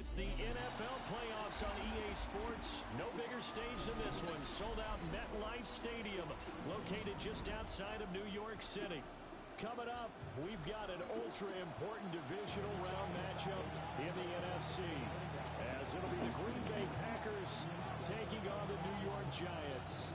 It's the NFL playoffs on EA Sports. No bigger stage than this one. Sold out MetLife Stadium, located just outside of New York City. Coming up, we've got an ultra-important divisional round matchup in the NFC, as it'll be the Green Bay Packers taking on the New York Giants.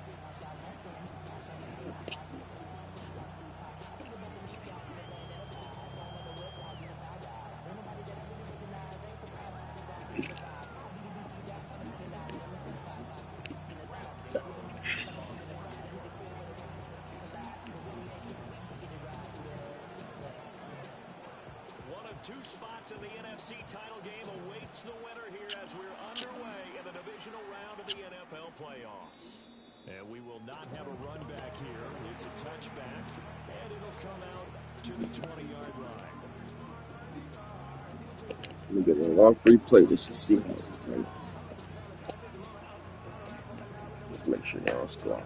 Two spots in the NFC title game awaits the winner here as we're underway in the divisional round of the NFL playoffs. And we will not have a run back here. It's a touchback, and it'll come out to the 20-yard line. Let me get one free play just to see how it's going. Just make sure they're all squad.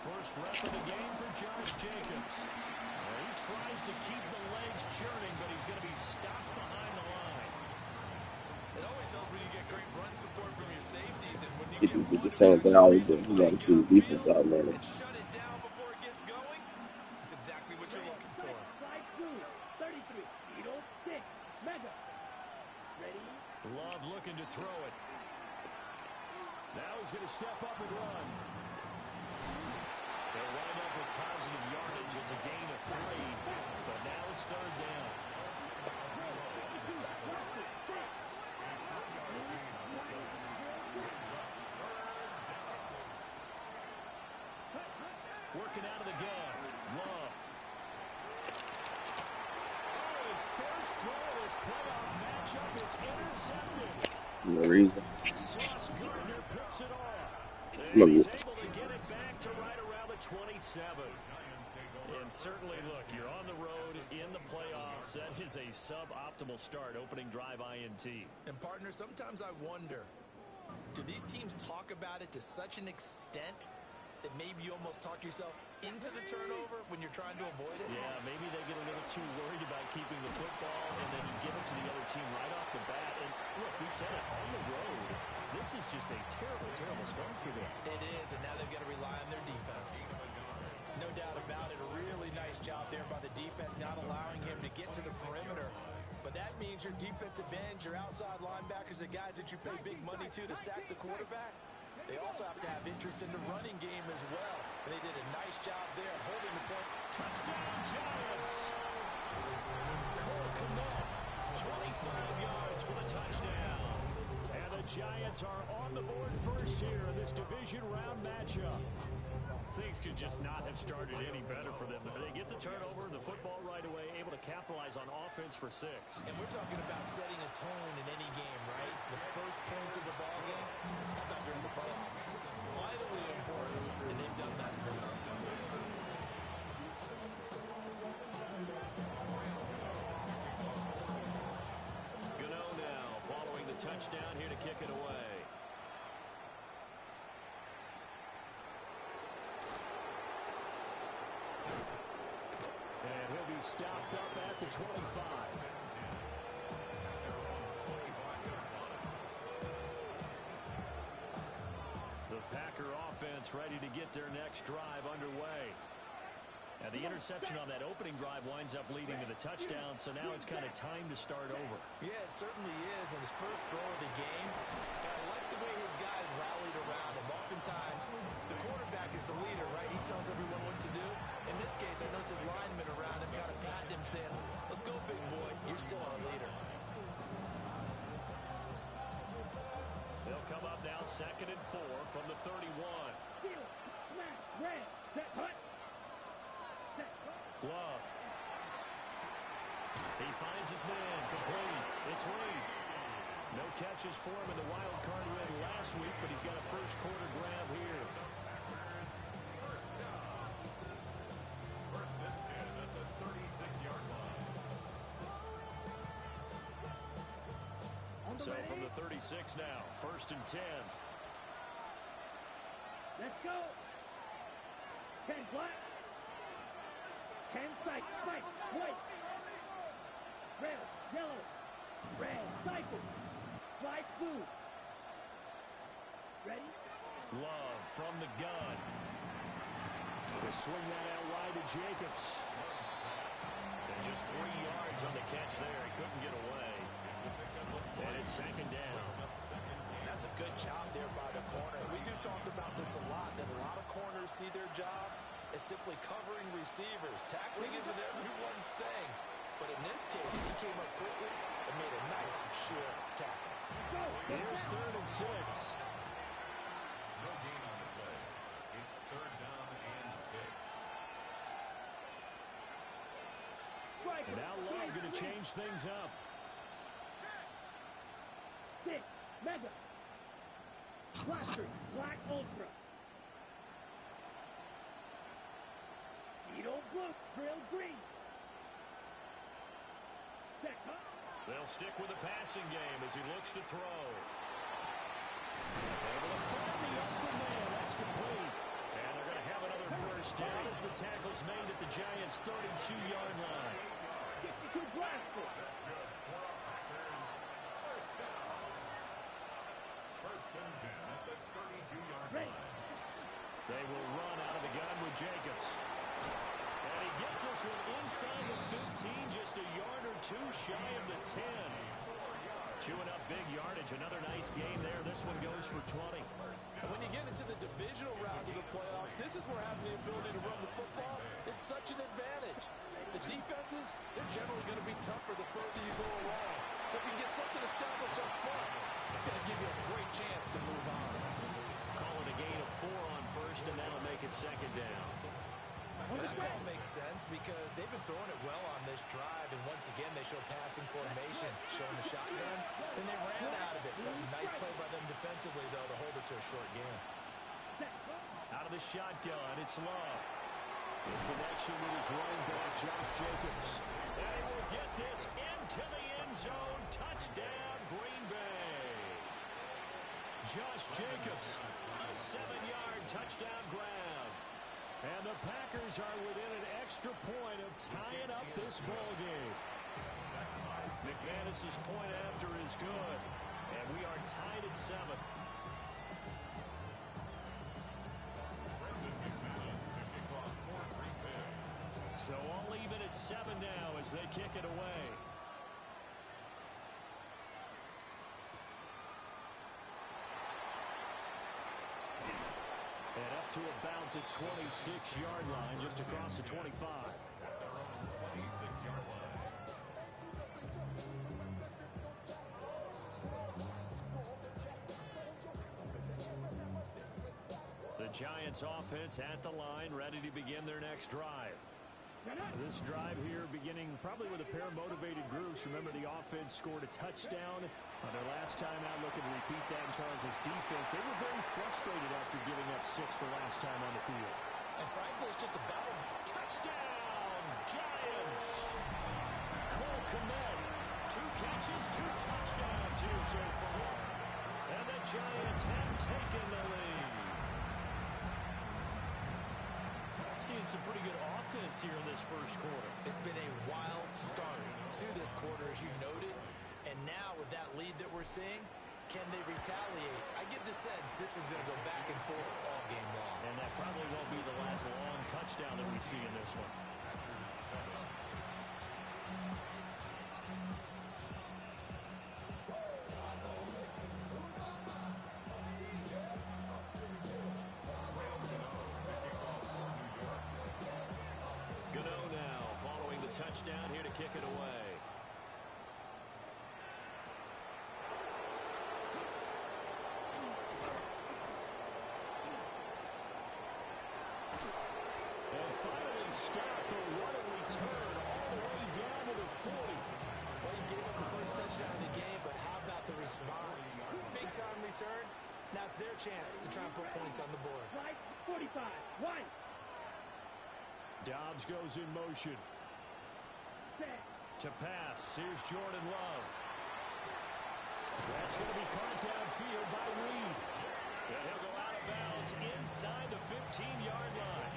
First rep of the game for Josh Jacobs. Well, he tries to keep the legs churning, but he's going to be stopped behind the line. It always helps when you get great run support from your safeties, and when you get the same thing I always do. You got to see the defense out there. And shut it down before it gets going. That's exactly what you're looking for. Slide through. 33. Beetle 6. Mega. Ready? Love looking to throw it. Now he's going to step up and run. They'll wind up with positive yardage. It's a gain of 3, but now it's third down. Working out of the gun. Love. Oh, his first throw of this playoff matchup is intercepted. No reason. Sauce Gardner picks it off. Look. He's able to get it back to right around the 27. And certainly, look, you're on the road in the playoffs. That is a suboptimal start, opening drive INT. And, partner, sometimes I wonder, do these teams talk about it to such an extent that maybe you almost talk yourself into the turnover when you're trying to avoid it? Yeah, maybe they get a little too worried about keeping the football, and then you give it to the other team right off the bat. And, look, we said it, on the road, this is just a terrible, terrible start for them. It is, and now they've got to rely on their defense. No doubt about it, a really nice job there by the defense, not allowing him to get to the perimeter. But that means your defensive ends, your outside linebackers, the guys that you pay big money to sack the quarterback, they also have to have interest in the running game as well. And they did a nice job there holding the point. Touchdown, Giants! Cole Kmet, 25 yards for the touchdown. And the Giants are on the board first here in this division round matchup. Things could just not have started any better for them. They get the turnover, the football right away, able to capitalize on offense for 6. And we're talking about setting a tone in any game, right? The first points of the ball game, how about during the playoffs? Vitally important, and they've done that in this one. Gano now following the touchdown here to kick it away. And he'll be stopped up at the 25. The Packer offense ready to get their next drive underway. And the interception on that opening drive winds up leading to the touchdown, so now it's kind of time to start over. Yeah, it certainly is. And his first throw of the game, but I like the way his guys rallied around him. Oftentimes, the quarterback is the leader, right? He tells everyone what to do. In this case, I noticed his linemen around him kind of patting him, saying, let's go, big boy. You're still our leader. They'll come up now, 2nd and 4 from the 31. Love. He finds his man, complete. It's Reed. No catches for him in the wild card win last week, but he's got a first quarter grab here. First and 10 at the 36-yard line. So from the 36 now, 1st and 10. Let's go. 10 flat. 10 sight, fight, white. Red, yellow, red, cycle. Fly blue. Ready? Love from the gun. They swing that out wide to Jacobs. And just 3 yards on the catch there. He couldn't get away. And it's second down. That's a good job there by the corner. We do talk about this a lot, that a lot of corners see their job as simply covering receivers. Tackling isn't everyone's thing. But in this case, he came up quickly and made a nice, short tackle. Here's 3rd and 6. No gain on the play. It's 3rd down and 6. And now Love going to change things up. 6, mega. Blaster, black ultra. Beetle blue, grill green. Set up. They'll stick with the passing game as he looks to throw. Able to find the open man. That's complete. And they're going to have another first down as the tackle's made at the Giants' 32-yard line. Get to blaster. That's good. For our Packers, first down. 1st and 10 at the 32-yard line. They will run out of the gun with Jacobs. And he gets this one inside the 15, just a yard or 2 shy of the 10. Chewing up big yardage. Another nice game there. This one goes for 20. And when you get into the divisional round of the playoffs, this is where having the ability to run the football is such an advantage. The defenses, they're generally going to be tougher the further you go along. So if you can get something established up front, it's going to give you a great chance to move on. Call it a gain of 4 on first, and that'll make it second down. And that call makes sense because they've been throwing it well on this drive, and once again they show passing formation, showing the shotgun, and they ran out of it. That's a nice play by them defensively, though, to hold it to a short game. Out of the shotgun, it's Love. In connection with his running back, Josh Jacobs. And he will get this into the end zone. Touchdown, Green Bay. Josh Jacobs, a 7-yard touchdown grab. And the Packers are within an extra point of tying up this ball game. McManus's point after is good. And we are tied at 7. So all even at 7 now as they kick it away. And up to about the 26-yard line, just across the 25. At their own 26-yard line. The Giants offense at the line, ready to begin their next drive. This drive here beginning probably with a pair of motivated groups. Remember, the offense scored a touchdown on their last time out. Looking to repeat that in Charles' defense. They were very frustrated after giving up 6 the last time on the field. And frankly, it's just a battle. Touchdown, Giants! Cole Kmet, 2 catches, 2 touchdowns here so far. And the Giants have taken the lead. Seeing some pretty good offense here in this first quarter. It's been a wild start to this quarter, as you noted. And now with that lead that we're seeing, can they retaliate? I get the sense this one's going to go back and forth all game long. And that probably won't be the last long touchdown that we see in this one. Touchdown here to kick it away. And finally stopped, but what a return all the way down to the 40. Well, he gave up the first touchdown of the game, but how about the response? Big time return. Now it's their chance to try and put points on the board. 45, 1. Dobbs goes in motion. To pass, here's Jordan Love. That's going to be caught downfield by Reed. And he'll go out of bounds inside the 15-yard line.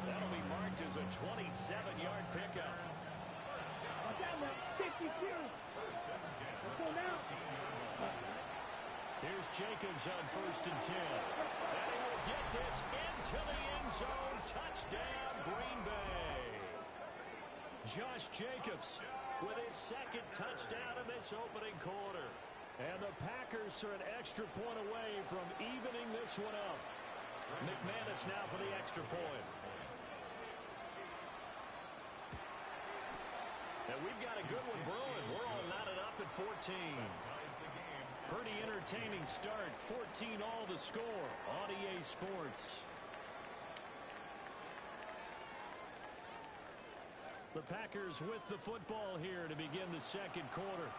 That'll be marked as a 27-yard pickup. Down now. 52. Let's go now. Here's Jacobs on 1st and 10. And he will get this into the end zone. Touchdown, Green Bay. Josh Jacobs with his second touchdown in this opening quarter. And the Packers are an extra point away from evening this one up. McManus now for the extra point. And we've got a good one brewing. We're all knotted up at 14. Pretty entertaining start. 14 all the score on EA Sports. The Packers with the football here to begin the second quarter.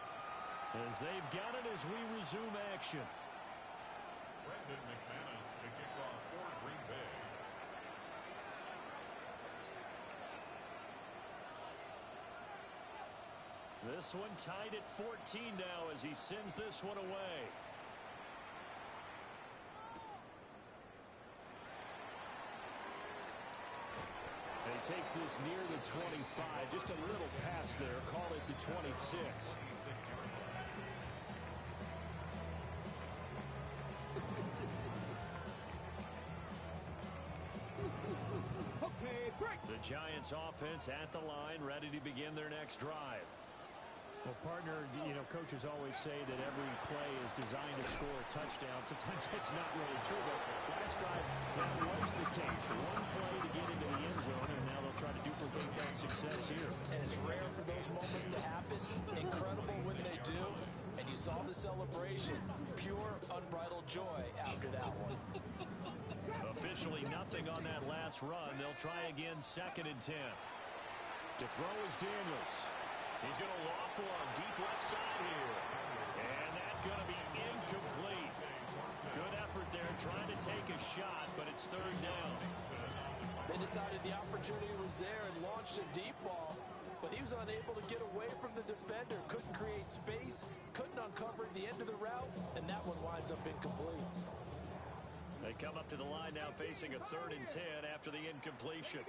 As they've got it as we resume action. Brandon McManus to kick off for Green Bay. This one tied at 14 now as he sends this one away. And he takes this near the 25. Just a little pass there. Call it the 26. Okay, break. The Giants offense at the line, ready to begin their next drive. Well, partner, coaches always say that every play is designed to score a touchdown. Sometimes it's not really true, but last drive, that was the case. One play to get into the end zone, and now they'll try to duplicate that success here. And it's rare for those moments to happen. Incredible when they do. And you saw the celebration. Pure, unbridled joy after that one. Officially nothing on that last run. They'll try again 2nd and 10. To throw is Daniels. He's going to loft one deep left side here. And that's going to be incomplete. Good effort there trying to take a shot, but it's 3rd down. They decided the opportunity was there and launched a deep ball, but he was unable to get away from the defender. Couldn't create space, couldn't uncover the end of the route, and that one winds up incomplete. They come up to the line now facing a 3rd and 10 after the incompletion.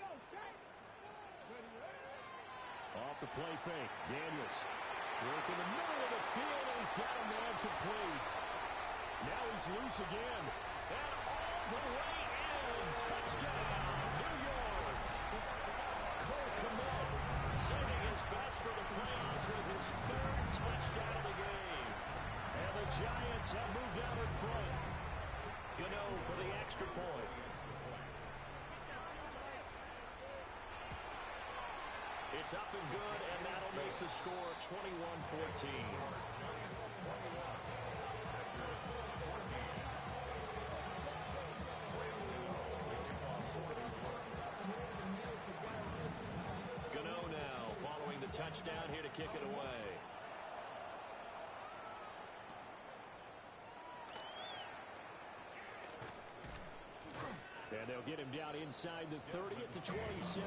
Off the play fake, Daniels. Work in the middle of the field, and he's got a man complete. Now he's loose again. And all the way in. Touchdown, New York. Cole Kmet saving his best for the playoffs with his 3rd touchdown of the game. And the Giants have moved out in front. Gano for the extra point. It's up and good, and that'll make the score 21-14. Gano now following the touchdown here to kick it away. And they'll get him down inside the 30 at the 27.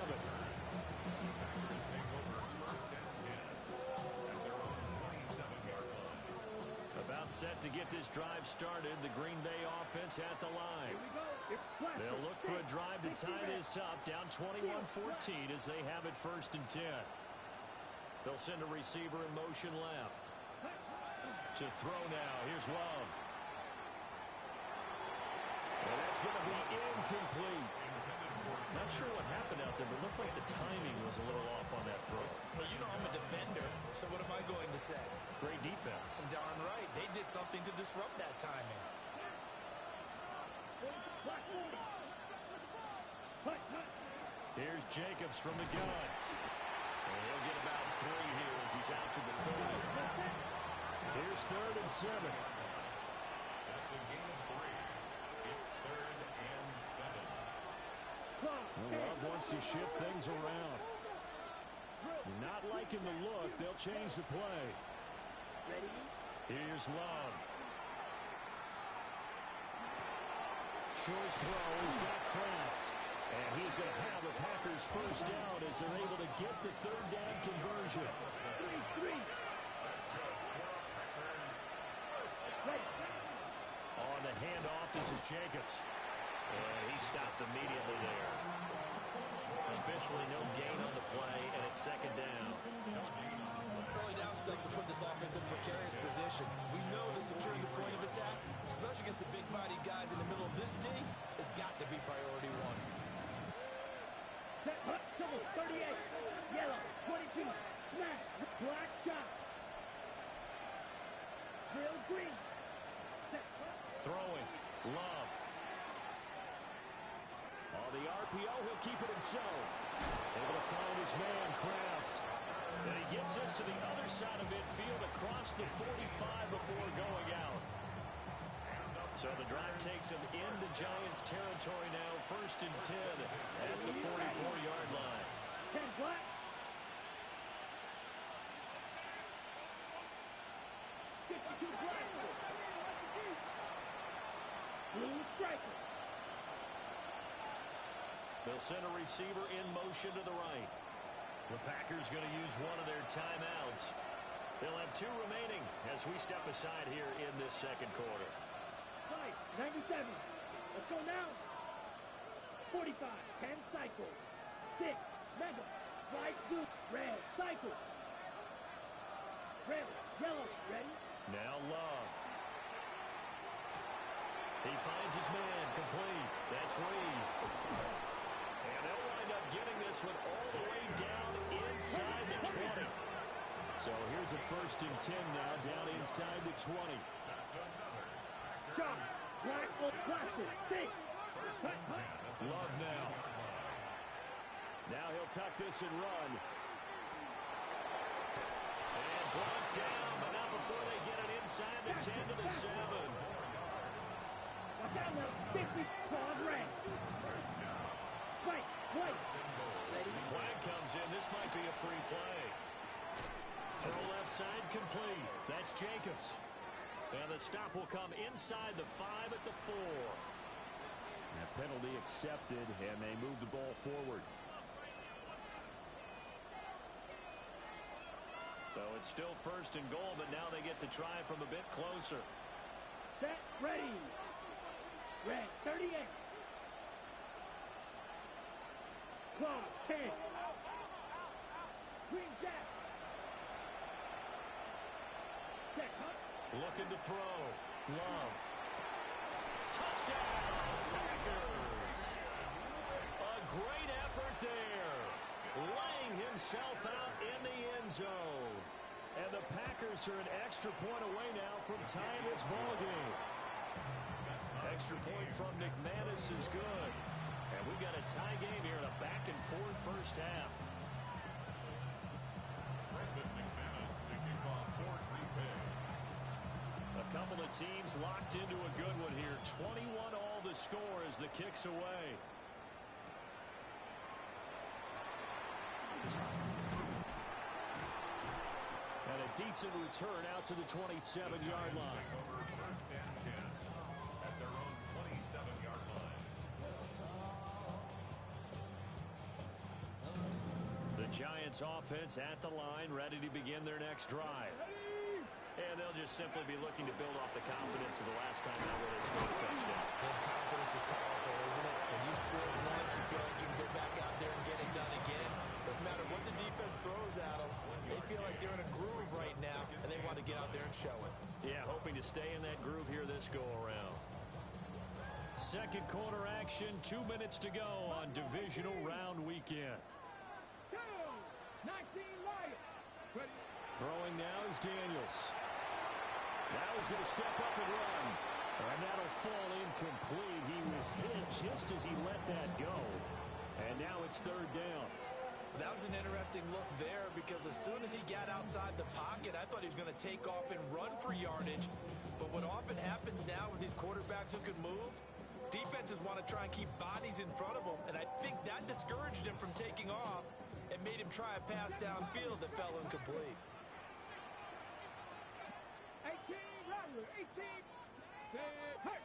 About set to get this drive started. The Green Bay offense at the line. They'll look for a drive to tie this up. Down 21-14 as they have it 1st and 10. They'll send a receiver in motion left. To throw now. Here's Love. And that's going to be incomplete. Not sure what happened out there, but it looked like the timing was a little off on that throw. Well, you know I'm a defender, so what am I going to say? Great defense. Darn right. They did something to disrupt that timing. Here's Jacobs from the gun. And he'll get about 3 here as he's out to the 30. Here's 3rd and 7. That's a gain of 3. It's 3rd and 7. Love wants to shift things around. Not liking the look. They'll change the play. Here's Love. Short throw. He's got Kraft. And he's going to have the Packers 1st down as they're able to get the 3rd down conversion. On the handoff, this is Jacobs. And he stopped immediately there. Officially no gain on the play, and it's second down. Early down stuff to put this offense in a precarious position. We know that securing the point of attack, especially against the big body guys in the middle of this D, has got to be priority one. Set, hut, double, 38. Yellow, 22. Smash, black shot. Drill green. Set, hut. Throwing. Love. On the RPO, he'll keep it himself. Able to find his man, Kraft. And he gets us to the other side of midfield across the 45 before going out. So the drive takes him into Giants territory now. First and 10 at the 44-yard line. 10 black. 52 black. Blue striker. They'll send a receiver in motion to the right. The Packers going to use one of their timeouts. They'll have 2 remaining as we step aside here in this second quarter. 97. Let's go now. 45. 10 cycle. 6. Mega. White, blue, red. Cycle. Red. Yellow. Ready? Now Love. He finds his man complete. That's Reed. And they'll wind up getting this one all the way down inside the 20. So here's a first and 10 now down inside the 20. Shot. Black, plastic. 6. Love now. Now he'll tuck this and run. And blocked down, but not before they get it inside the 10 to the 7. Watch out now. 50. Quad red. Right. White. Ready? Flag comes in. This might be a free play. Throw left side complete. That's Jacobs. And the stop will come inside the 5 at the 4. That penalty accepted, and they move the ball forward. So it's still first and goal, but now they get to try from a bit closer. Set. Ready. Red. 38. Claw. 10. Green jack. Set. Hut. Looking to throw. Love. Touchdown, Packers. A great effort there. Laying himself out in the end zone. And the Packers are an extra point away now from tying this ball game. Extra point from McManus is good. And we've got a tie game here in a back-and-forth first half. Brandon McManus to kick off for Green Bay. A couple of teams locked into a good one here. 21 all the score as the kick's away. And a decent return out to the 27-yard line. Over first and 10 at their own 27-yard line. The Giants offense at the line, ready to begin their next drive. And they'll just simply be looking to build off the confidence of the last time out where they scored a touchdown. And confidence is powerful, isn't it? When you score once, you feel like you can go back out there and get it done again. Doesn't matter what the defense throws at them. They feel like they're in a groove right now, and they want to get out there and show it. Yeah, hoping to stay in that groove here this go-around. Second quarter action, 2 minutes to go on divisional round weekend. 2. 19 Lions. Ready? Throwing now is Daniels. Now he's going to step up and run. And that'll fall incomplete. He was hit just as he let that go. And now it's third down. That was an interesting look there because as soon as he got outside the pocket, I thought he was going to take off and run for yardage. But what often happens now with these quarterbacks who can move, defenses want to try and keep bodies in front of them. And I think that discouraged him from taking off and made him try a pass downfield that fell incomplete. 18 Rattler. 18. Set. Hut.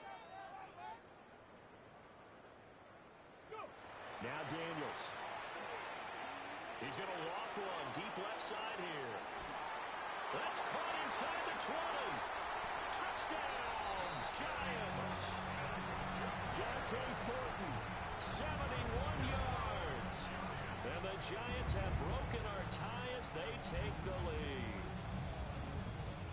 Go. Now Daniels. He's going to loft one deep left side here. That's caught inside the 20. Touchdown, Giants. Thornton, 71 yards. And the Giants have broken our tie as they take the lead.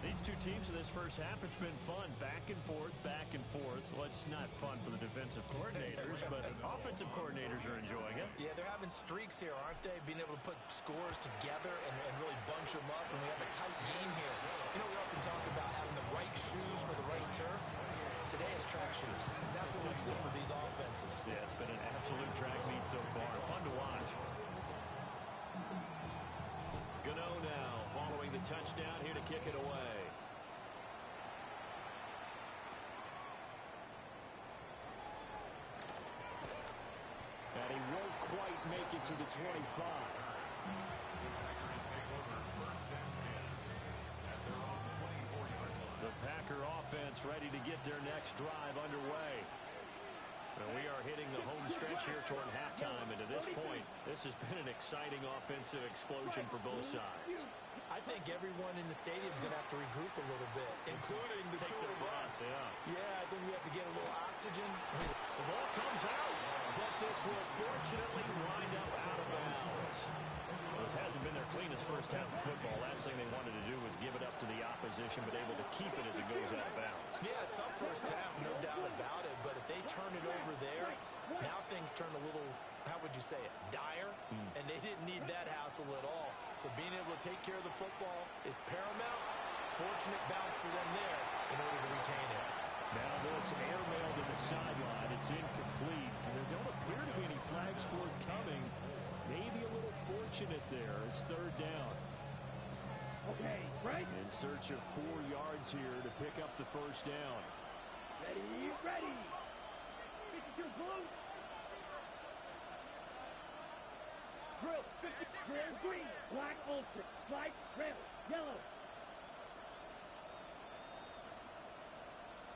These two teams in this first half, it's been fun. Back and forth, back and forth. Well, it's not fun for the defensive coordinators, but offensive coordinators are enjoying it. Yeah, they're having streaks here, aren't they? Being able to put scores together and really bunch them up, and we have a tight game here. You know, we often talk about having the right shoes for the right turf. Today is track shoes. That's what we've seen with these offenses. Yeah, it's been an absolute track meet so far. Fun to watch. Gano now following the touchdown here to kick it away. And he won't quite make it to the 25. The Packer offense ready to get their next drive underway. And we are hitting the home stretch here toward halftime, and to this point, this has been an exciting offensive explosion for both sides. I think everyone in the stadium is going to have to regroup a little bit, including the two of us. Yeah, I think we have to get a little oxygen. The ball comes out, but this will fortunately wind up out of bounds. Well, this hasn't been their cleanest first half of football. Last thing they wanted to do was give it up to the opposition, but able to keep it as it goes out of bounds. Yeah, tough first half, no doubt about it. But if they turn it over there, now things turn a little, how would you say it, dire? And they didn't need that hassle at all. So being able to take care of the football is paramount. Fortunate bounce for them there in order to retain it. Now this airmail to the sideline. It's incomplete. And there don't appear to be any flags forthcoming. Maybe a little fortunate there. It's third down. Okay, right? In search of 4 yards here to pick up the first down. Ready, ready. 52 blue. Drill, 50, drill, green, black, ultra, white, red, yellow.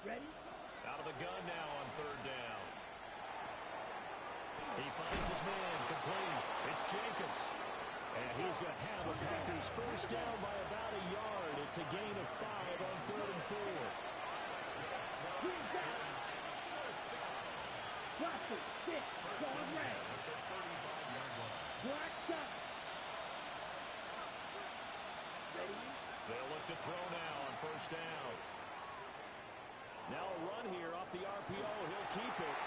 Ready? Out of the gun now on third down. He finds his man complete. It's Jacobs. And he's going to have the Packers first down by about a yard. It's a gain of 5 on 3rd and 4. Green back. Blaster, stick, gone red. Black shot. Ready? They'll look to throw now on first down. Now a run here off the RPO. He'll keep it.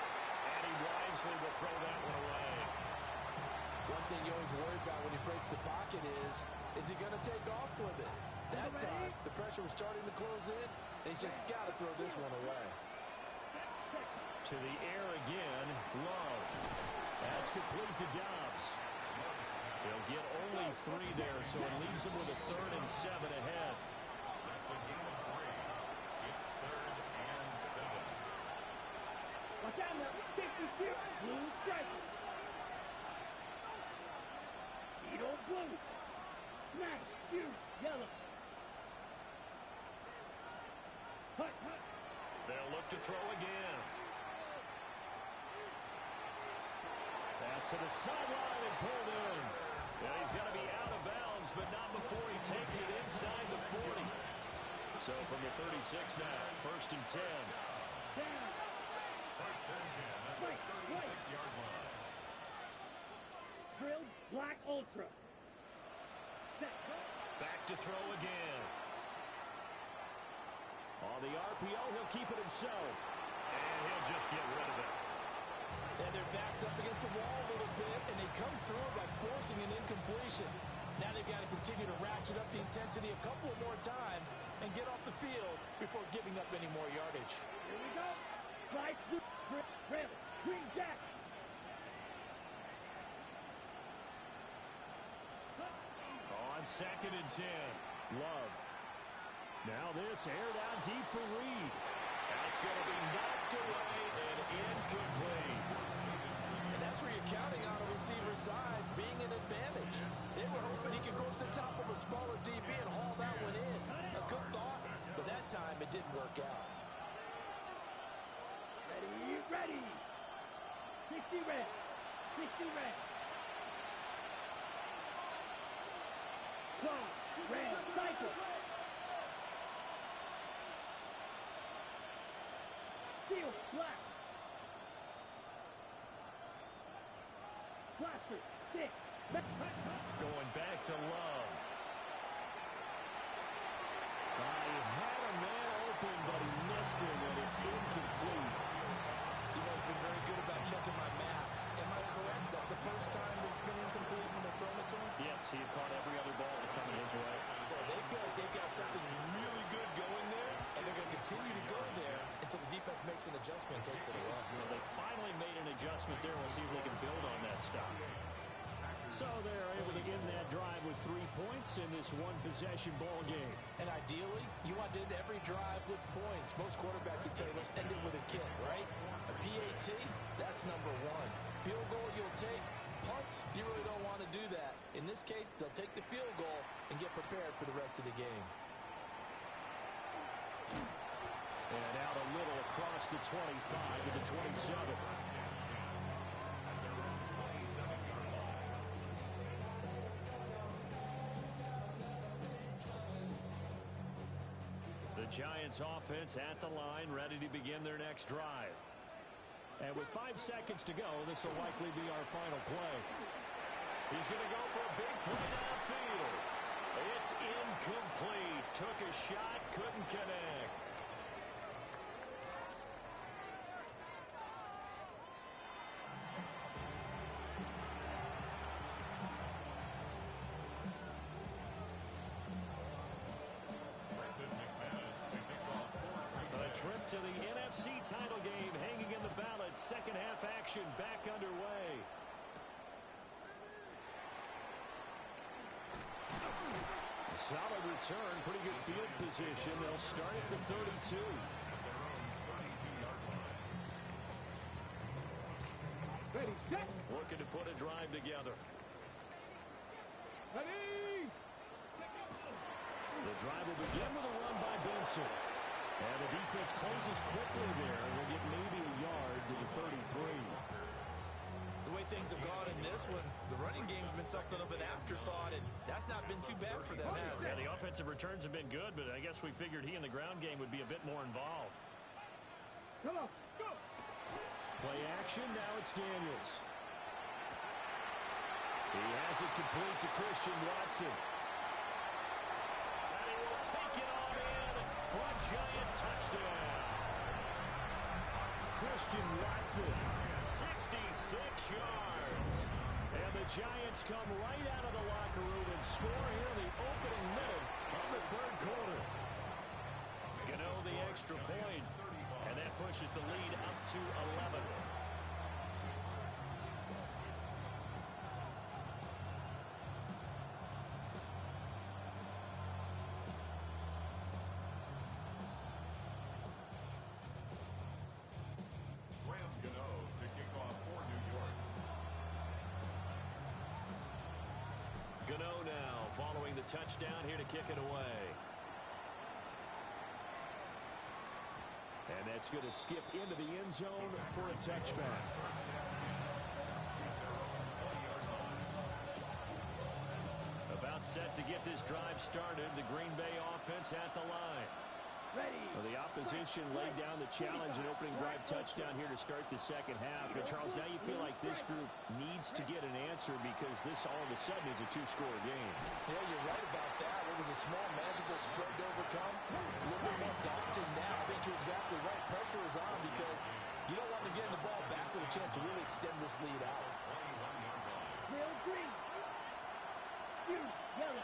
And he wisely will throw that one away. One thing you always worry about when he breaks the pocket is he going to take off with it? That time, the pressure was starting to close in, and he's just got to throw this one away. To the air again, Love. That's complete to Dobbs. They'll get only 3 there, so it leaves them with a 3rd and 7 ahead. That's a gain of 3. It's 3rd and 7. Watch out now. 52, blue stripe. Beetle blue. Smash, you, yellow. Hut, hut. They'll look to throw again. Pass to the sideline and pulled in. And he's going to be out of bounds, but not before he takes it inside the 40. So from the 36 now, 1st and 10. Down. First and 10 at the 36-yard line. Drilled, black, ultra. Set. Back to throw again. On the RPO, he'll keep it himself. And he'll just get rid of it. And their back's up against the wall a little bit, and they come through by forcing an incompletion. Now they've got to continue to ratchet up the intensity a couple of more times and get off the field before giving up any more yardage. Here we go. Fly, blue, drill, green jack. On 2nd and 10, Love. Now this aired out deep for Reed. That's going to be knocked away and incomplete. And that's where you're counting on a receiver's size being an advantage. They were hoping he could go to the top of a smaller DB and haul that one in. A good thought, but that time it didn't work out. Ready, ready. 60 red. 60 red. Go, red, cycle. Steel, black. Blaster. Stick. Going back to Love. He had a man open, but he missed him, and it's incomplete. You know, he's been very good about checking my math. Am I correct? That's the first time that it's been incomplete when they're throwing it to him? Yes, he had caught every other ball coming his way. So they feel like they've got something really good going there, and they're going to continue to go there until the defense makes an adjustment and takes it away. Well, they finally made an adjustment there. We'll see if they can build on that stop. So they're able to end that drive with 3 points in this one-possession ball game. And ideally, you want to end every drive with points. Most quarterbacks would tell you, let's end it with a kick, right? A PAT, that's number one. Field goal you'll take. Punts, you really don't want to do that. In this case, they'll take the field goal and get prepared for the rest of the game. And out a little across the 25 to the 27. The Giants offense at the line, ready to begin their next drive. And with 5 seconds to go, this will likely be our final play. He's going to go for a big play downfield. It's incomplete. Took a shot, couldn't connect. Trip to the NFC title game hanging in the balance. Second half action back underway. A solid return, pretty good field position. They'll start at the 32. Ready, set. Looking to put a drive together. Ready. The drive will begin with a run by Benson. And the defense closes quickly there. We'll get maybe a yard to the 33. The way things have gone in this one, the running game's been something of an afterthought, and that's not been too bad for them, has it? Yeah, the offensive returns have been good, but I guess we figured he in the ground game would be a bit more involved. Come on, go. Play action, now it's Daniels. He has it complete to Christian Watson. And he will take it on in for a Giant touchdown. Christian Watson, 66 yards. And the Giants come right out of the locker room and score here in the opening minute of the third quarter. Gano the extra point, and that pushes the lead up to 11. Graham Gano to kick off for New York. Gano now following the touchdown here to kick it away. And that's going to skip into the end zone for a touchback. About set to get this drive started. The Green Bay offense at the line. Ready. Well, the opposition laid down the challenge and opening drive touchdown here to start the second half. And Charles, now you feel like this group needs to get an answer because this all of a sudden is a two-score game. Yeah, you're right about that. It was a small, manageable spread to overcome. A little bit more daunting now. I think you're exactly right. Pressure is on because you don't want to get the ball back with a chance to really extend this lead out. Real green. You yellow.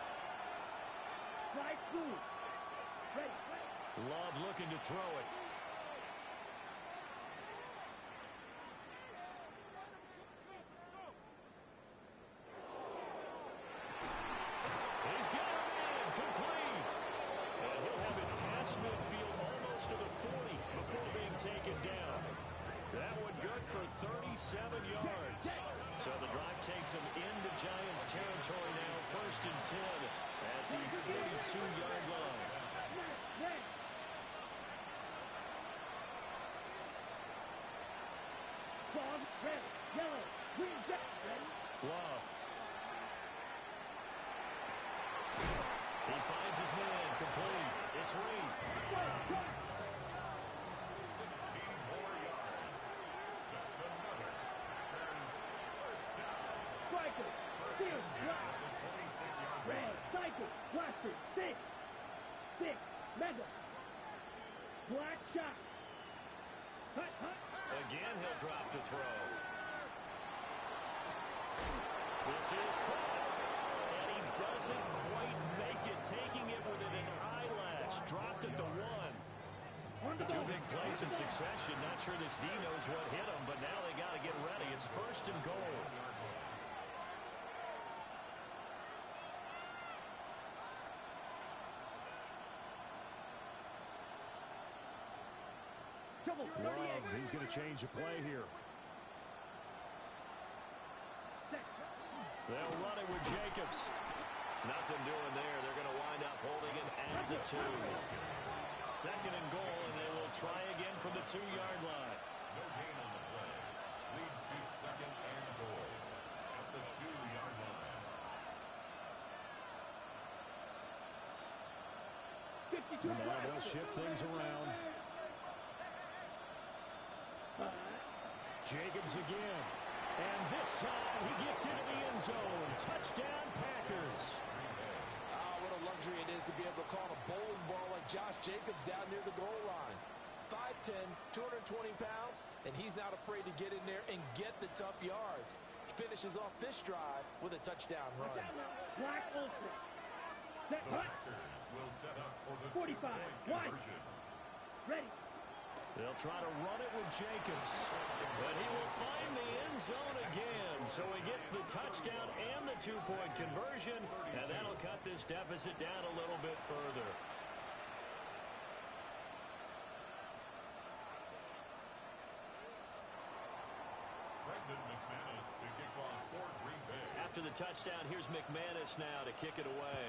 Strike blue. Ready. Love looking to throw it. He's got it in, complete. And he'll have it past midfield almost to the 40 before being taken down. That one good for 37 yards. So the drive takes him into Giants territory now, 1st and 10 at the 42-yard line. Red. Dog, red, yellow, green, red. Ready. Love. He finds his man, complete. It's Reed. 16 more yards. That's another Packers first down. Blaster, 6. 6. Mega. Black shot. Hut, hut. Again, he'll drop to throw. This is caught, and he doesn't quite make it, taking it within an eyelash. Dropped at the 1. Two big plays in succession. Not sure this D knows what hit him, but now they got to get ready. It's 1st and goal. Love, he's going to change the play here. They'll run it with Jacobs. Nothing doing there. They're going to wind up holding it at the 2. 2nd and goal, and they will try again from the 2-yard line. No gain on the play. Leads to 2nd and goal at the 2-yard line. 52 Now they'll shift things around. Jacobs again. And this time he gets into the end zone. Touchdown, Packers. What a luxury it is to be able to call a bowling ball like Josh Jacobs down near the goal line. 5'10", 220 pounds, and he's not afraid to get in there and get the tough yards. He finishes off this drive with a touchdown run. Black Ultra. Set, The hut. Packers will set up for the 45, 2-point wide. conversion. Ready. They'll try to run it with Jacobs, but he will find the end zone again. So he gets the touchdown and the 2-point conversion, and that'll cut this deficit down a little bit further. Brendan McManus to kick off for Green Bay. After the touchdown, here's McManus now to kick it away.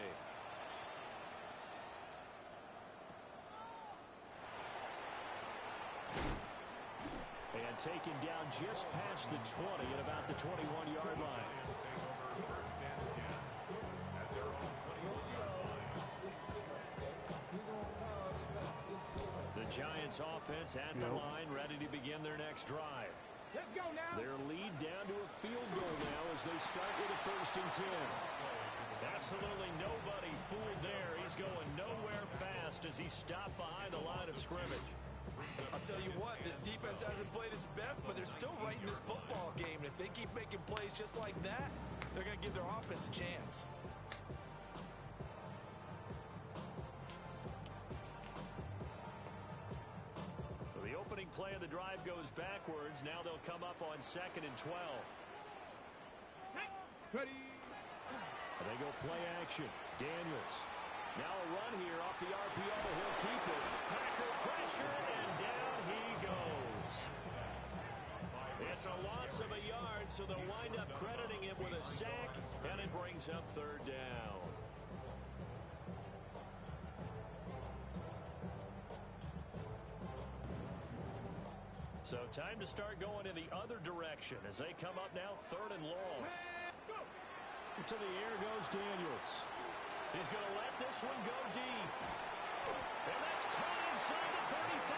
And taken down just past the 20 at about the 21-yard line. Giants take over 1st and 10 at their own 21-yard line. The Giants offense at the line, ready to begin their next drive. Let's go now. Their lead down to a field goal now as they start with a 1st and 10. Absolutely nobody fooled there. He's going nowhere fast as he stopped behind the line of scrimmage. I'll tell you what, this defense hasn't played its best, but they're still right in this football game. And if they keep making plays just like that, they're going to give their offense a chance. So the opening play of the drive goes backwards. Now they'll come up on 2nd and 12. Ready. And they go play action. Daniels. Now a run here off the RPO. He'll keep it. Packer pressure, and down he goes. It's a loss of a yard, so they'll wind up crediting him with a sack, and it brings up 3rd down. So time to start going in the other direction as they come up now 3rd and long. To the air goes Daniels. He's going to let this one go deep. And that's caught inside the 35.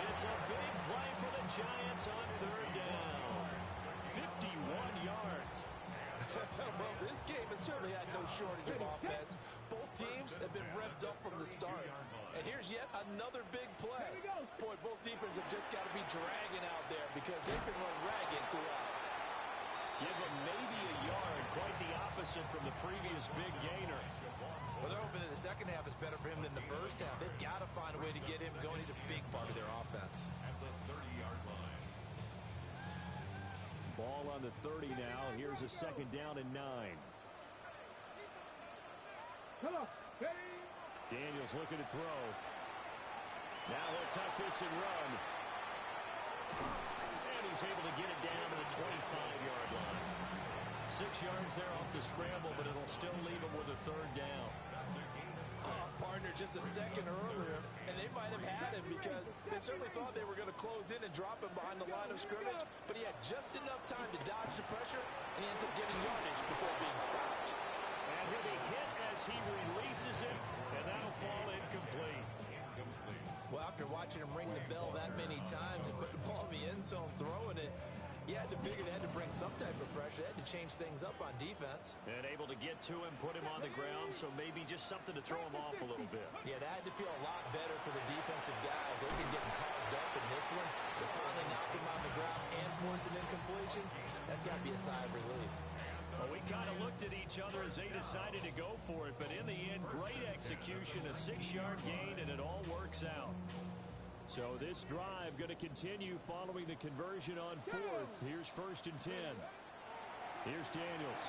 It's a big play for the Giants on 3rd down. 51 yards. Well, this game has certainly had no shortage of offense. Both teams have been revved up from the start. And here's yet another big play. Boy, both defenses have just got to be dragging out there because they've been run ragged throughout. Give him maybe a yard, quite the opposite from the previous big gainer. Well, they're hoping that the second half is better for him than the first half. They've got to find a way to get him going. He's a big part of their offense. At the 30-yard line. Ball on the 30 now. Here's a 2nd down and 9. Come on. Ready. Daniels looking to throw. Now he'll tuck this and run. And he's able to get it down to the 25-yard line. 6 yards there off the scramble, but it'll still leave him with a 3rd down. Partner just a second earlier, and they might have had him because they certainly thought they were going to close in and drop him behind the line of scrimmage, but he had just enough time to dodge the pressure, and he ends up getting yardage before being stopped. And he'll be hit as he releases it, and that'll fall incomplete. Well, after watching him ring the bell that many times and put the ball in the end zone, throwing it, you had to figure they had to bring some type of pressure. They had to change things up on defense. And able to get to him, put him on the ground, so maybe just something to throw him off a little bit. Yeah, that had to feel a lot better for the defensive guys. They've been getting carved up in this one. To finally knock him on the ground and force an incompletion, that's got to be a sigh of relief. Well, we kind of looked at each other as they decided to go for it, but in the end, great execution, a 6-yard gain, and it all works out. So this drive going to continue following the conversion on 4th. Here's 1st and 10. Here's Daniels.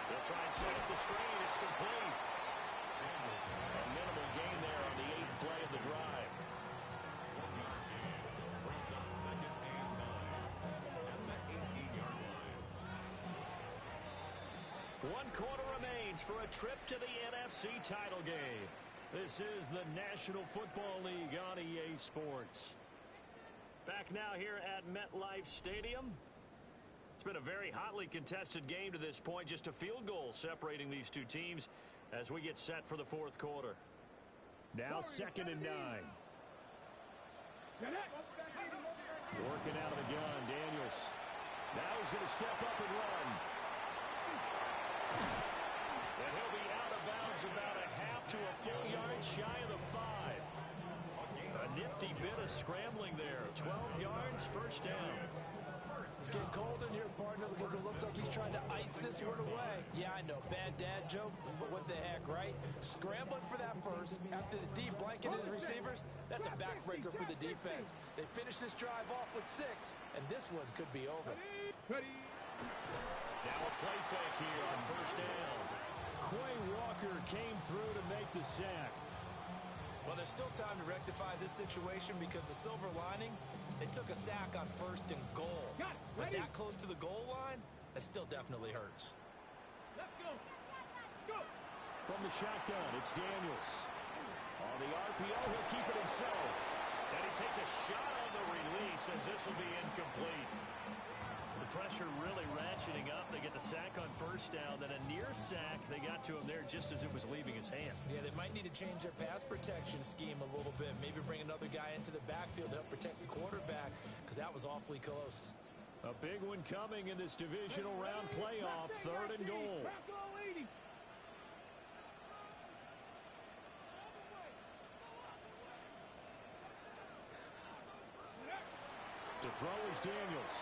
They'll try and set up the screen. It's complete. A minimal gain there on the 8th play of the drive. One quarter remains for a trip to the NFC title game. This is the National Football League on EA Sports. Back now here at MetLife Stadium. It's been a very hotly contested game to this point. Just a field goal separating these two teams as we get set for the 4th quarter. Now 2nd and 9. Working out of the gun, Daniels. Now he's going to step up and run. And he'll be out of bounds about a half to a full yard shy of the 5. A nifty bit of scrambling there. 12 yards, 1st down. It's getting cold in here, partner, because it looks like he's trying to ice this one away. Yeah, I know, bad dad joke, but what the heck, right? Scrambling for that first, after the deep blanket his receivers, that's a backbreaker for the defense. They finish this drive off with 6, and this one could be over. Now a play fake here on 1st down. Quay Walker came through to make the sack. Well, there's still time to rectify this situation because the silver lining, they took a sack on 1st and goal. But that close to the goal line, that still definitely hurts. Let's go. Let's go. From the shotgun, it's Daniels. On the RPO, he'll keep it himself. And he takes a shot on the release as this will be incomplete. The pressure really ratcheting up. They get the sack on 1st down, then a near sack. They got to him there just as it was leaving his hand. Yeah, they might need to change their pass protection scheme a little bit. Maybe bring another guy into the backfield to help protect the quarterback because that was awfully close. A big one coming in this divisional round playoff, 3rd and goal. To throw is Daniels.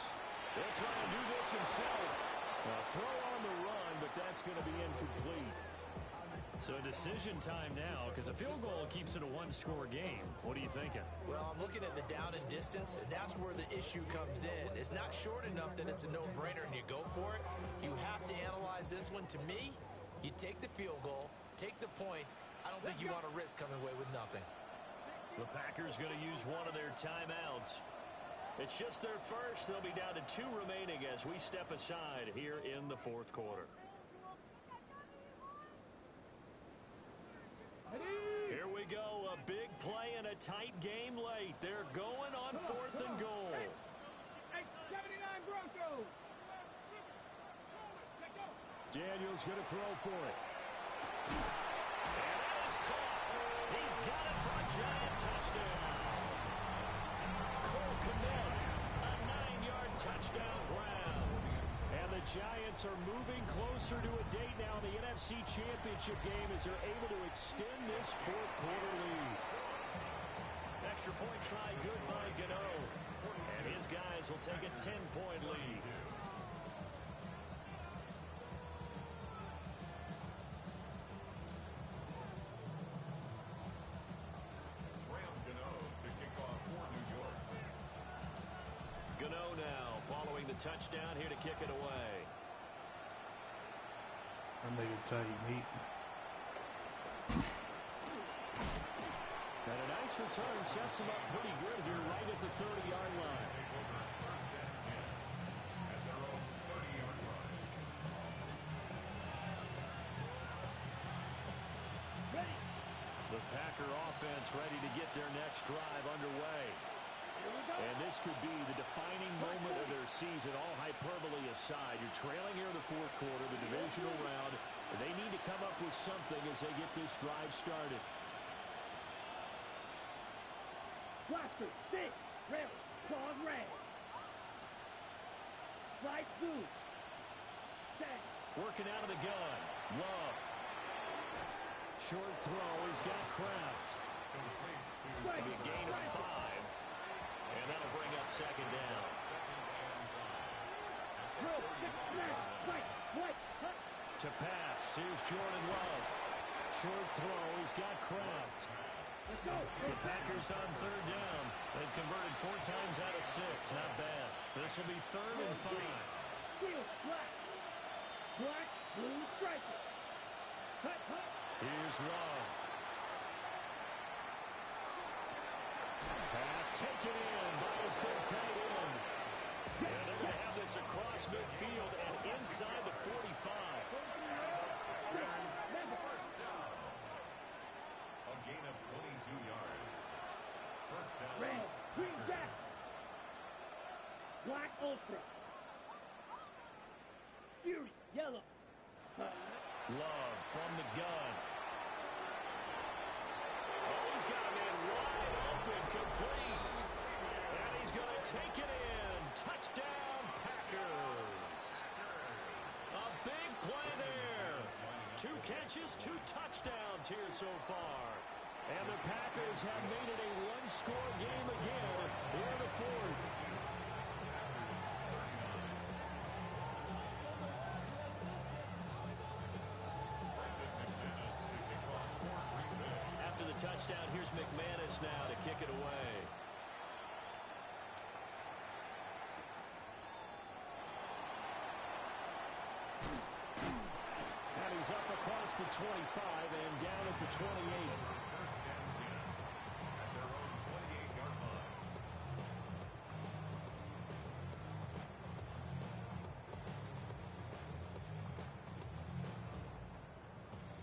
He'll try and do this himself. A throw on the run, but that's going to be incomplete. So decision time now because a field goal keeps it a 1-score game. What are you thinking? Well, I'm looking at the down and distance, and that's where the issue comes in. It's not short enough that it's a no-brainer and you go for it. You have to analyze this one. To me, you take the field goal, take the points. I don't think you want to risk coming away with nothing. The Packers going to use one of their timeouts. It's just their first. They'll be down to 2 remaining as we step aside here in the 4th quarter. Here we go. A big play and a tight game late. They're going on 4th and goal. 79 Broncos. Daniels going to throw for it. And that is caught. He's got it for a giant touchdown. Cole Kmet, a 9-yard touchdown grab. And the Giants are moving closer to a date now in the NFC Championship game as they're able to extend this 4th quarter lead. Extra point try good by Gano. And his guys will take a 10-point lead. Gano now following the touchdown here to kick it away. I make it tight, neat. And a nice return sets him up pretty good here right at the 30-yard line. The Packer offense ready to get their next drive underway. And this could be the defining moment of their season, all hyperbole aside. You're trailing here in the 4th quarter, the divisional round. And they need to come up with something as they get this drive started. Blaster, 6, rail, claws, red. Slide through. Stand. Working out of the gun. Love. Short throw. He's got Kraft. Right. Be a gain of 5. And that'll bring up second down. Throw. Right. Right. Huh. To pass. Here's Jordan Love. Short throw. He's got Kraft. Let's go. The Packers on third down. They've converted 4 times out of 6. Not bad. This will be 3rd and 5. Steel. Black. Black. Blue. Striker. Hut. Hut. Here's Love. Pass taken in by his big tight end. And they're going to have this across midfield and inside the 45. First down. A gain of 22 yards. First down. Red. Green Jacks. Black Ultra. Fury. Yellow. Love from the gun. Oh, he's got a man wide open, complete. And he's going to take it in. Touchdown, Packers. A big play there. 2 catches, 2 touchdowns here so far. And the Packers have made it a 1-score game again in the 4th. After the touchdown, here's McManus now to kick it away. And he's up across the 25 and down at the 28. First and 10 at their own 28-yard line.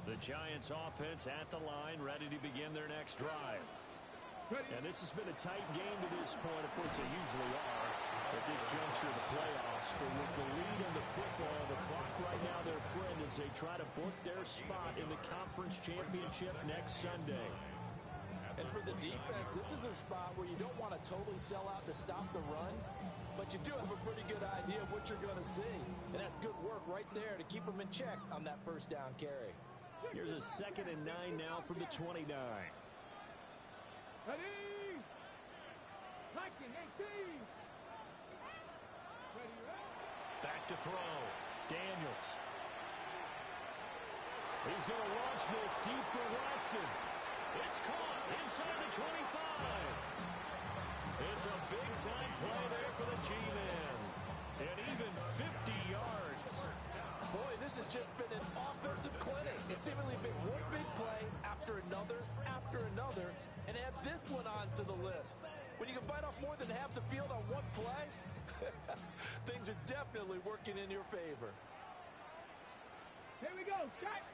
The Giants offense at the line, ready to begin their next drive. And this has been a tight game to this point. Of course, they usually are at this juncture of the playoffs. But with the lead in the football, the clock right now their friend as they try to book their spot in the conference championship next Sunday. And for the defense, this is a spot where you don't want to totally sell out to stop the run, but you do have a pretty good idea of what you're going to see. And that's good work right there to keep them in check on that first down carry. Here's a 2nd and 9 now from the 29. Ready. Hacking 18. Ready. Back to throw. Daniels. He's going to launch this deep for Watson. It's caught inside the 25. It's a big-time play there for the G-Men. And even 50 yards. Boy, this has just been an offensive clinic. It's seemingly been one big play after another, and add this one onto the list. When you can bite off more than half the field on one play, things are definitely working in your favor. Here we go. Shot.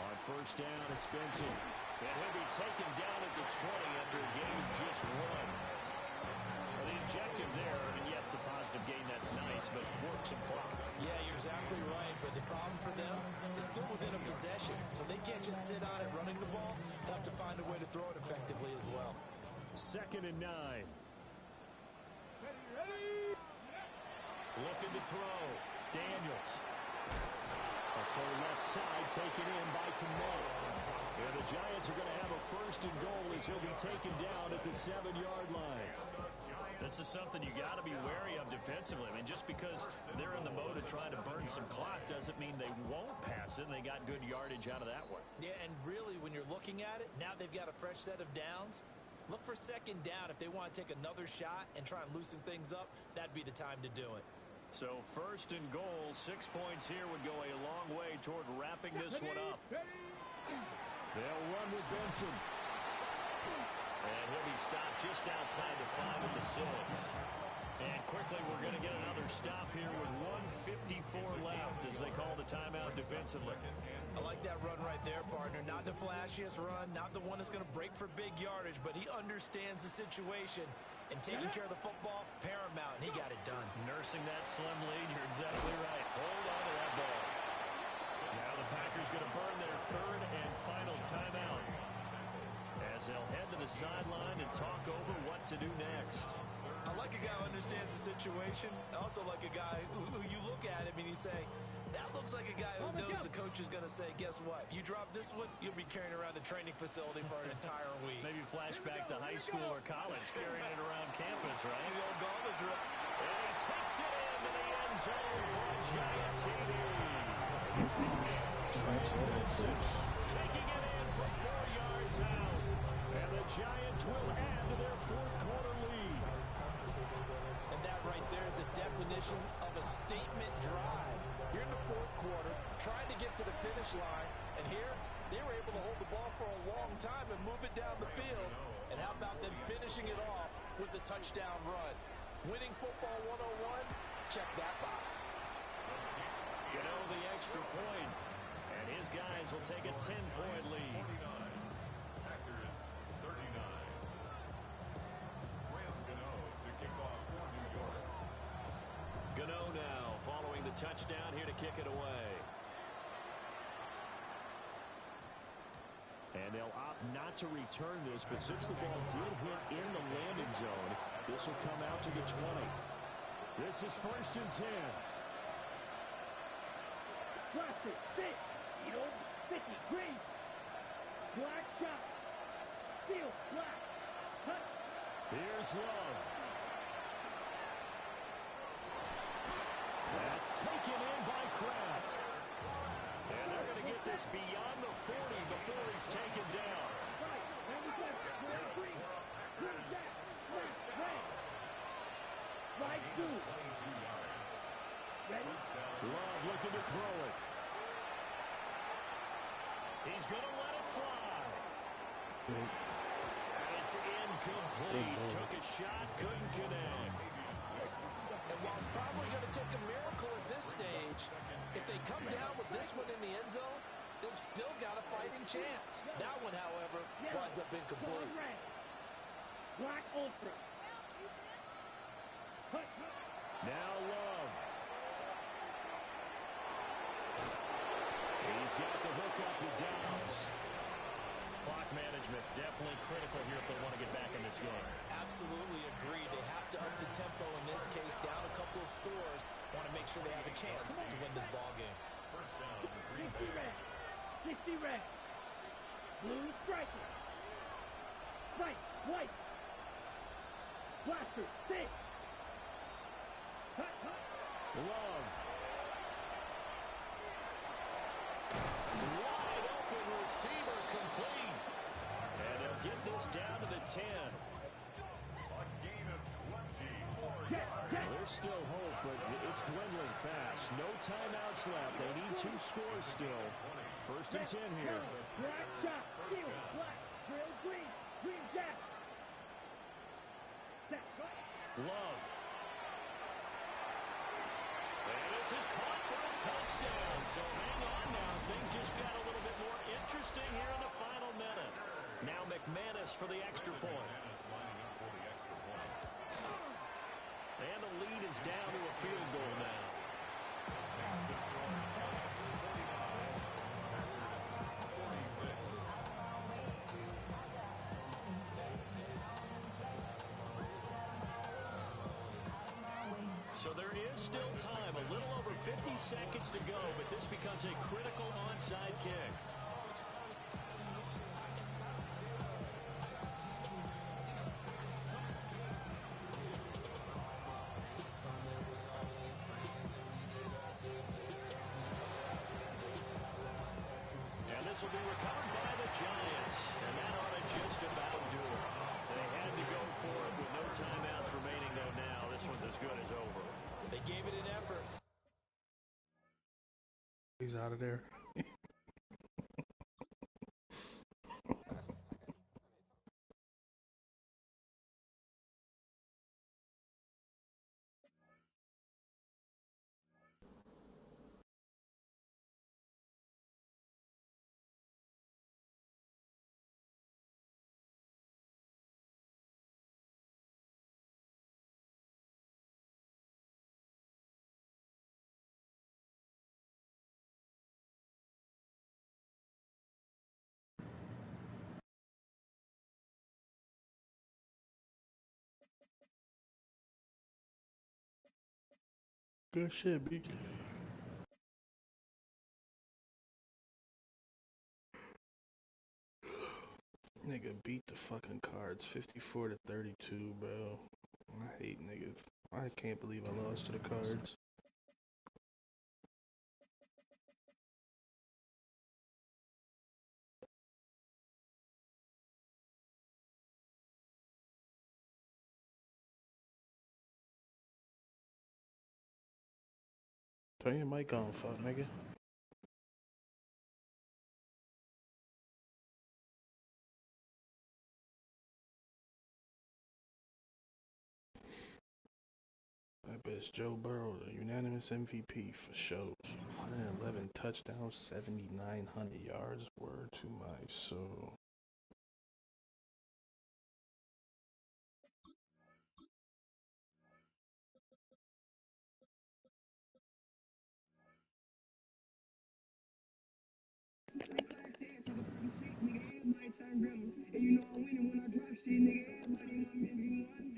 On first down, it's Benson. And he'll be taken down at the 20 after a gain of just 1. Well, the objective there, and yes, the positive gain, that's nice, but work some clock. Yeah, you're exactly right, but the problem for them is still within a possession, so they can't just sit on it running the ball. They'll have to find a way to throw it effectively as well. 2nd and 9. Ready. Looking to throw. Daniels. A full left side taken in by Kamara. And the Giants are going to have a 1st and goal as he'll be taken down at the 7-yard line. This is something you got to be wary of defensively. I mean, just because they're in the mode of trying to burn some clock doesn't mean they won't pass it, and they got good yardage out of that one. Yeah, and really, when you're looking at it, now they've got a fresh set of downs. Look for 2nd down. If they want to take another shot and try and loosen things up, that'd be the time to do it. So 1st and goal, 6 points here would go a long way toward wrapping this one up. They'll run with Benson. And he'll be stopped just outside the 5 at the 6. And quickly, we're going to get another stop here with 1:54 left as they call the timeout defensively. I like that run right there, partner. Not the flashiest run, not the one that's going to break for big yardage, but he understands the situation. And taking care of the football, paramount, and he got it done. Nursing that slim lead, you're exactly right. Hold on to that ball. Now the Packers going to burn their 3rd and final timeout as they'll head to the sideline and talk over what to do next. I like a guy who understands the situation. Also like a guy who you look at him and you say, that looks like a guy who knows the coach is going to say, guess what? You drop this one, you'll be carrying around the training facility for an entire week. Maybe flashback to high school or college, carrying it around campus, right? The old gauntlet drill. And he takes it into the end zone for a giant TD. Taking it in from 4 yards out. And the Giants will add to their fourth quarter lead. And that right there is a definition of a statement drive. You're in the fourth quarter, trying to get to the finish line, and here they were able to hold the ball for a long time and move it down the field. And how about them finishing it off with the touchdown run? Winning football 101, check that box. Gano the extra point, and his guys will take a 10-point lead. Packers 39. Graham Gano to kick off for New York. Gano now following the touchdown here to kick it away. And they'll opt not to return this, but since the ball did hit in the landing zone, this will come out to the 20. This is 1st and 10. Blaster, sit. Edo, sticky, green. Black shot. Steel, black. Cut. Here's Love. That's taken in by Kraft. And they're going to get this beyond the 40 before he's taken down. Right. Hand is left. Red, green. Green, back. Left, red. Right, two. Ready? Love looking to throw it. He's going to let it fly. And it's incomplete. Took a shot, couldn't connect. And while it's probably going to take a miracle at this stage, if they come down with this one in the end zone, they've still got a fighting chance. That one, however, winds up incomplete. Red. Black ultra. Cut. Now Love. He's got the hook up with Downs. Clock management definitely critical here if they want to get back in this game. Absolutely agreed. They have to up the tempo in this case, down a couple of scores. Want to make sure they have a chance to win this ball game. First down, Green 60 Bay. red. 60 red. Blue striker. Right, white. Blaster, sit. Cut. Love. Wide open receiver complete. And they'll get this down to the 10. A gain of 24 Get. There's still hope, but it's dwindling fast. No timeouts left. They need 2 scores still. 1st and 10 here. Black shot. Steel, black. Trail, green. Green jack. Set. Love. And this is caught for a touchdown. So hang on now. Things just got a little bit more interesting here in the final minute. Now McManus for the extra point. And the lead is down to a field goal now. So there is still time, a little over 50 seconds to go, but this becomes a critical onside kick. And this will be recovered by the Giants, and that ought to just about do it. They had to go for it with no timeouts remaining, though. Now this one's as good as over. They gave it an effort. He's out of there. Good shit, B. Nigga beat the fucking Cards 54 to 32, bro. I hate niggas. I can't believe I lost to the Cards. Turn your mic on, fuck nigga. I bet it's Joe Burrow, the unanimous MVP for sure. 111 touchdowns, 7,900 yards. Word to my soul. Nigga, everybody turn grandma. And you know I'm winning when I drop shit, nigga. Everybody in my MG1.